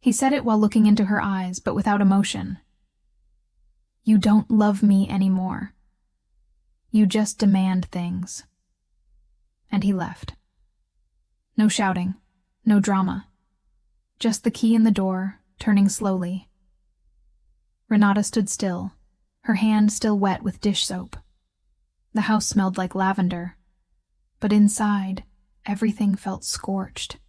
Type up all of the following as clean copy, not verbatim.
He said it while looking into her eyes, but without emotion. You don't love me anymore. You just demand things. And he left. No shouting, no drama. Just the key in the door, turning slowly. Renata stood still, her hand still wet with dish soap. The house smelled like lavender, but inside, everything felt scorched.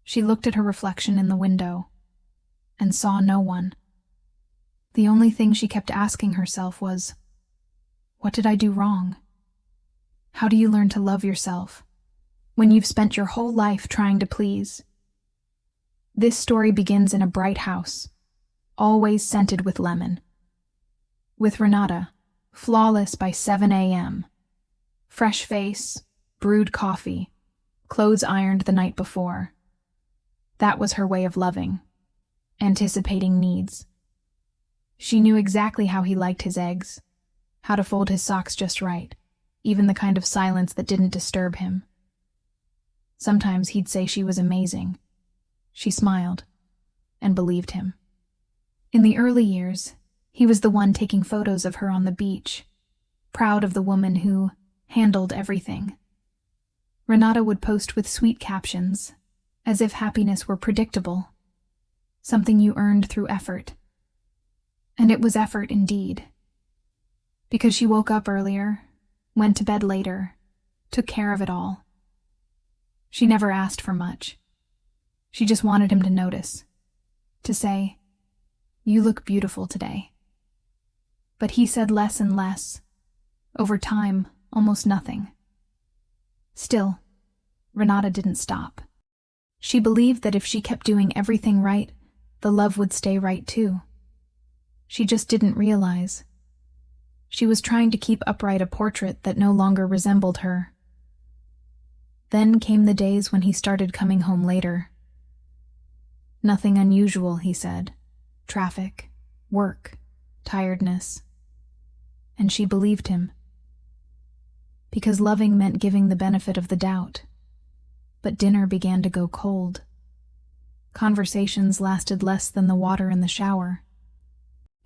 She looked at her reflection in the window and saw no one. The only thing she kept asking herself was, what did I do wrong? How do you learn to love yourself when you've spent your whole life trying to please? This story begins in a bright house, always scented with lemon. With Renata, flawless by 7 a.m. Fresh face, brewed coffee, clothes ironed the night before. That was her way of loving, anticipating needs. She knew exactly how he liked his eggs, how to fold his socks just right, even the kind of silence that didn't disturb him. Sometimes he'd say she was amazing. She smiled and believed him. In the early years, he was the one taking photos of her on the beach, proud of the woman who handled everything. Renata would post with sweet captions, as if happiness were predictable, something you earned through effort. And it was effort indeed. Because she woke up earlier, went to bed later, took care of it all. She never asked for much. She just wanted him to notice, to say, "You look beautiful today." But he said less and less. Over time, almost nothing. Still, Renata didn't stop. She believed that if she kept doing everything right, the love would stay right too. She just didn't realize. She was trying to keep upright a portrait that no longer resembled her. Then came the days when he started coming home later. Nothing unusual, he said. Traffic, work, tiredness. And she believed him. Because loving meant giving the benefit of the doubt. But dinner began to go cold. Conversations lasted less than the water in the shower.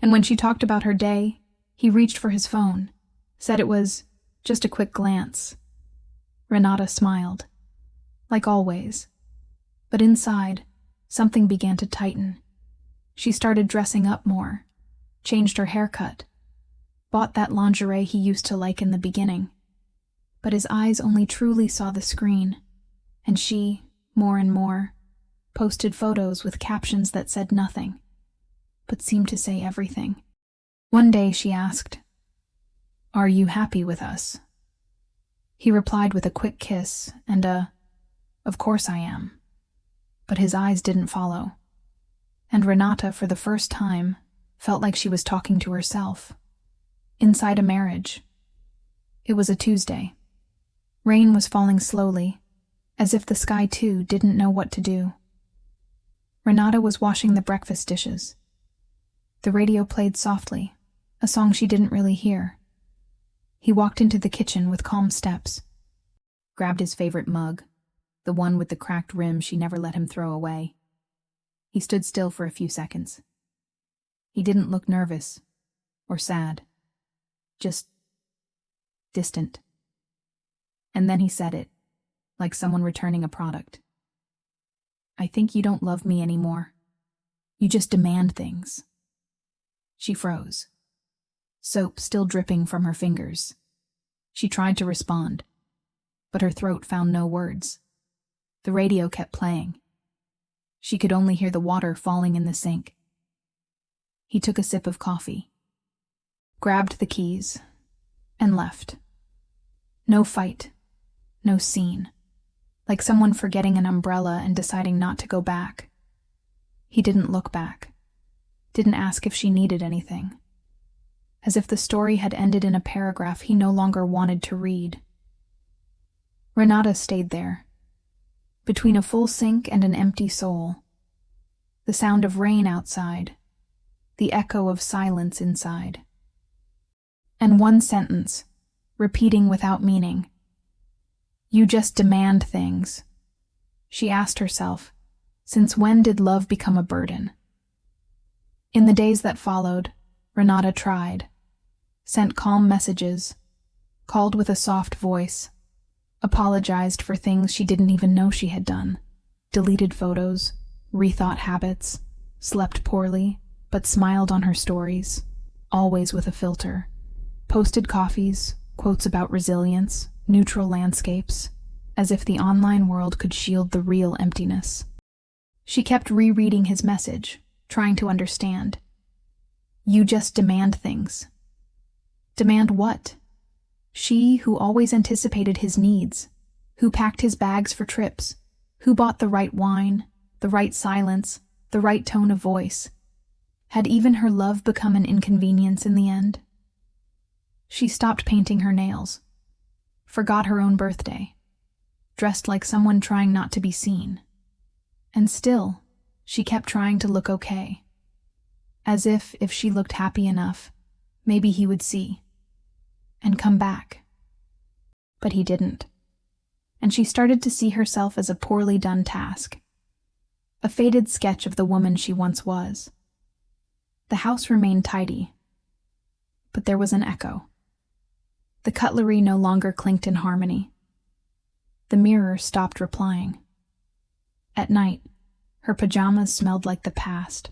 And when she talked about her day, he reached for his phone, said it was just a quick glance. Renata smiled, like always. But inside, something began to tighten. She started dressing up more, changed her haircut, bought that lingerie he used to like in the beginning. But his eyes only truly saw the screen, and she, more and more, posted photos with captions that said nothing, but seemed to say everything. One day she asked, "Are you happy with us?" He replied with a quick kiss and "Of course I am." But his eyes didn't follow. And Renata, for the first time, felt like she was talking to herself. Inside a marriage. It was a Tuesday. Rain was falling slowly, as if the sky too didn't know what to do. Renata was washing the breakfast dishes. The radio played softly, a song she didn't really hear. He walked into the kitchen with calm steps, grabbed his favorite mug, the one with the cracked rim she never let him throw away. He stood still for a few seconds. He didn't look nervous or sad, just distant. And then he said it, like someone returning a product. "I think you don't love me anymore. You just demand things." She froze, soap still dripping from her fingers. She tried to respond, but her throat found no words. The radio kept playing. She could only hear the water falling in the sink. He took a sip of coffee, grabbed the keys, and left. No fight, no scene. Like someone forgetting an umbrella and deciding not to go back. He didn't look back. Didn't ask if she needed anything. As if the story had ended in a paragraph he no longer wanted to read. Renata stayed there, between a full sink and an empty soul. The sound of rain outside, the echo of silence inside. And one sentence, repeating without meaning. "You just demand things." She asked herself, Since when did love become a burden? In the days that followed, Renata tried, sent calm messages, called with a soft voice, apologized for things she didn't even know she had done, deleted photos, rethought habits, slept poorly, but smiled on her stories, always with a filter, posted coffees, quotes about resilience, neutral landscapes, as if the online world could shield the real emptiness. She kept rereading his message, trying to understand. You just demand things. Demand what? She who always anticipated his needs, who packed his bags for trips, who bought the right wine, the right silence, the right tone of voice. Had even her love become an inconvenience in the end? She stopped painting her nails, forgot her own birthday, dressed like someone trying not to be seen. And still, she kept trying to look okay. As if she looked happy enough, maybe he would see and come back. But he didn't. And she started to see herself as a poorly done task, a faded sketch of the woman she once was. The house remained tidy, but there was an echo. The cutlery no longer clinked in harmony. The mirror stopped replying. At night, her pajamas smelled like the past,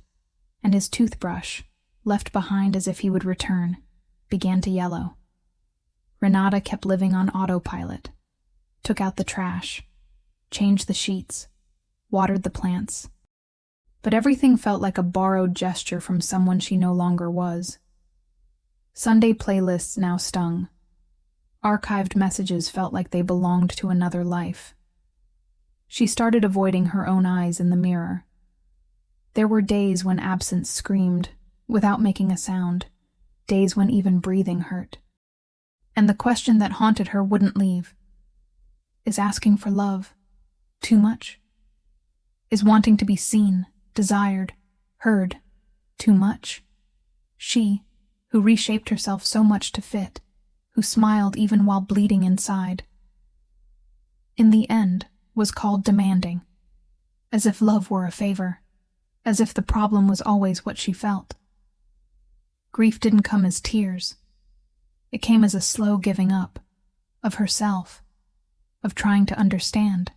and his toothbrush, left behind as if he would return, began to yellow. Renata kept living on autopilot, took out the trash, changed the sheets, watered the plants. But everything felt like a borrowed gesture from someone she no longer was. Sunday playlists now stung. Archived messages felt like they belonged to another life. She started avoiding her own eyes in the mirror. There were days when absence screamed, without making a sound, days when even breathing hurt. And the question that haunted her wouldn't leave. Is asking for love too much? Is wanting to be seen, desired, heard too much? She, who reshaped herself so much to fit, who smiled even while bleeding inside, in the end was called demanding, as if love were a favor, as if the problem was always what she felt. Grief didn't come as tears. It came as a slow giving up, of herself, of trying to understand.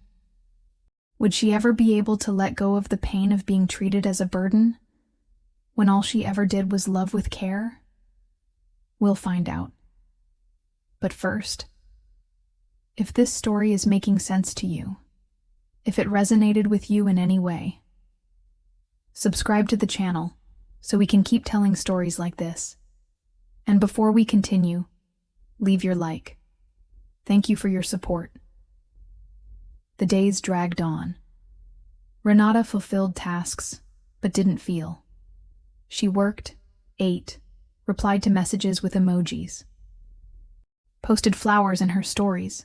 Would she ever be able to let go of the pain of being treated as a burden, when all she ever did was love with care? We'll find out. But first, if this story is making sense to you, if it resonated with you in any way, subscribe to the channel so we can keep telling stories like this. And before we continue, leave your like. Thank you for your support. The days dragged on. Renata fulfilled tasks, but didn't feel. She worked, ate, replied to messages with emojis, posted flowers in her stories,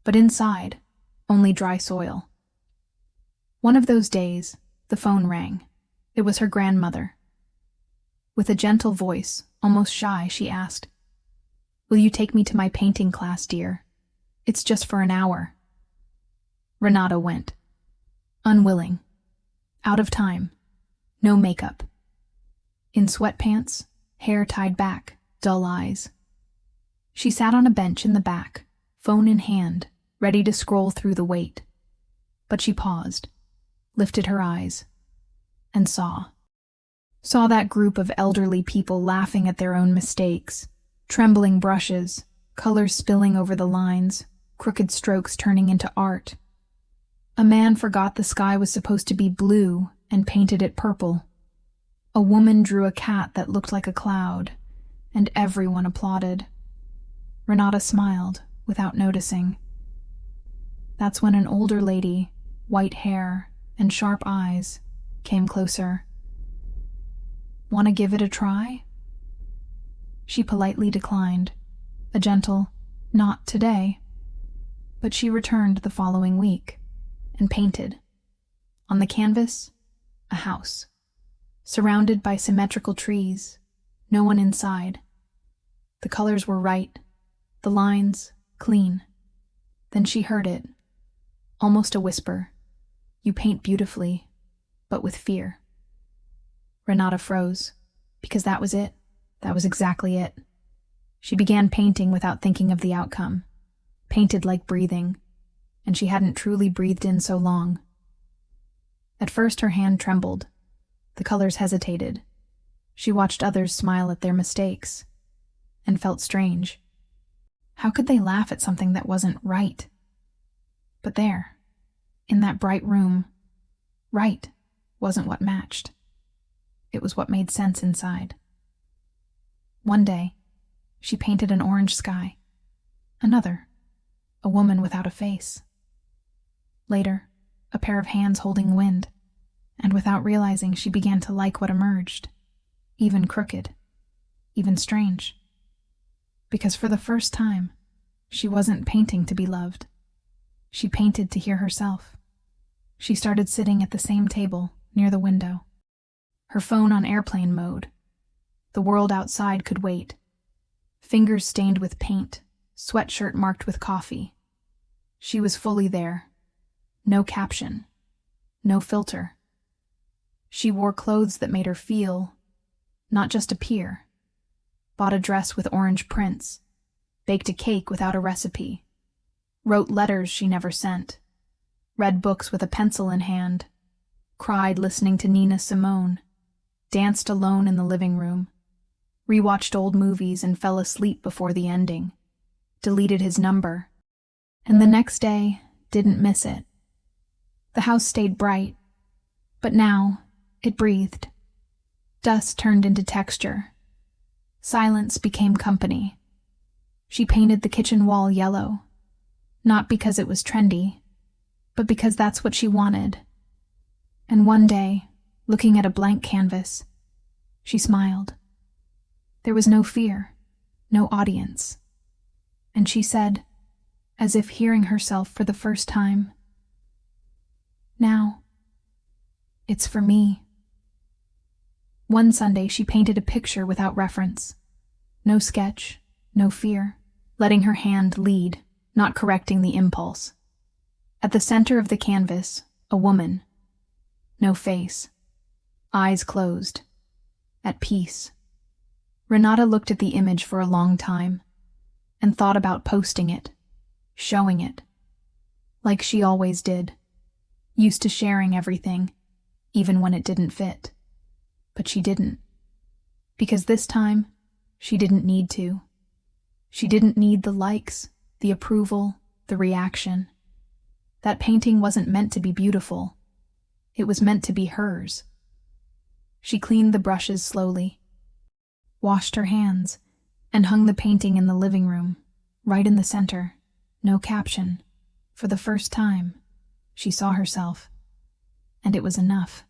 but inside, only dry soil. One of those days, the phone rang. It was her grandmother. With a gentle voice, almost shy, she asked, "Will you take me to my painting class, dear? It's just for an hour." Renata went. Unwilling. Out of time. No makeup. In sweatpants, hair tied back, dull eyes. She sat on a bench in the back, phone in hand, ready to scroll through the wait. But she paused, lifted her eyes, and saw that group of elderly people laughing at their own mistakes, trembling brushes, colors spilling over the lines, crooked strokes turning into art. A man forgot the sky was supposed to be blue and painted it purple. A woman drew a cat that looked like a cloud, and everyone applauded. Renata smiled without noticing. That's when an older lady, white hair and sharp eyes, came closer. "Want to give it a try?" She politely declined, a gentle, "Not today." But she returned the following week and painted. On the canvas, a house, surrounded by symmetrical trees, no one inside. The colors were right, the lines clean. Then she heard it, almost a whisper. "You paint beautifully. but with fear. Renata froze, because that was it. That was exactly it. She began painting without thinking of the outcome. Painted like breathing, and she hadn't truly breathed in so long. At first her hand trembled. The colors hesitated. She watched others smile at their mistakes, and felt strange. How could they laugh at something that wasn't right? But there, in that bright room, right wasn't what matched. It was what made sense inside. One day, she painted an orange sky. Another, a woman without a face. Later, a pair of hands holding wind, and without realizing she began to like what emerged, even crooked, even strange. Because for the first time, she wasn't painting to be loved. She painted to hear herself. She started sitting at the same table, near the window. Her phone on airplane mode. The world outside could wait. Fingers stained with paint, sweatshirt marked with coffee. She was fully there. No caption. No filter. She wore clothes that made her feel, not just appear. Bought a dress with orange prints. Baked a cake without a recipe. Wrote letters she never sent. Read books with a pencil in hand. Cried listening to Nina Simone. Danced alone in the living room. Rewatched old movies and fell asleep before the ending. Deleted his number. And the next day, didn't miss it. The house stayed bright, but now it breathed. Dust turned into texture. Silence became company. She painted the kitchen wall yellow, not because it was trendy, but because that's what she wanted. And one day, looking at a blank canvas, she smiled. There was no fear, no audience. And she said, as if hearing herself for the first time, "Now, it's for me." One Sunday she painted a picture without reference. No sketch, no fear, letting her hand lead, not correcting the impulse. At the center of the canvas, a woman. No face. Eyes closed. At peace. Renata looked at the image for a long time, and thought about posting it, showing it, like she always did, used to sharing everything, even when it didn't fit. But she didn't, because this time, she didn't need to. She didn't need the likes, the approval, the reaction. That painting wasn't meant to be beautiful. It was meant to be hers. She cleaned the brushes slowly, washed her hands, and hung the painting in the living room, right in the center, no caption. For the first time, she saw herself, and it was enough.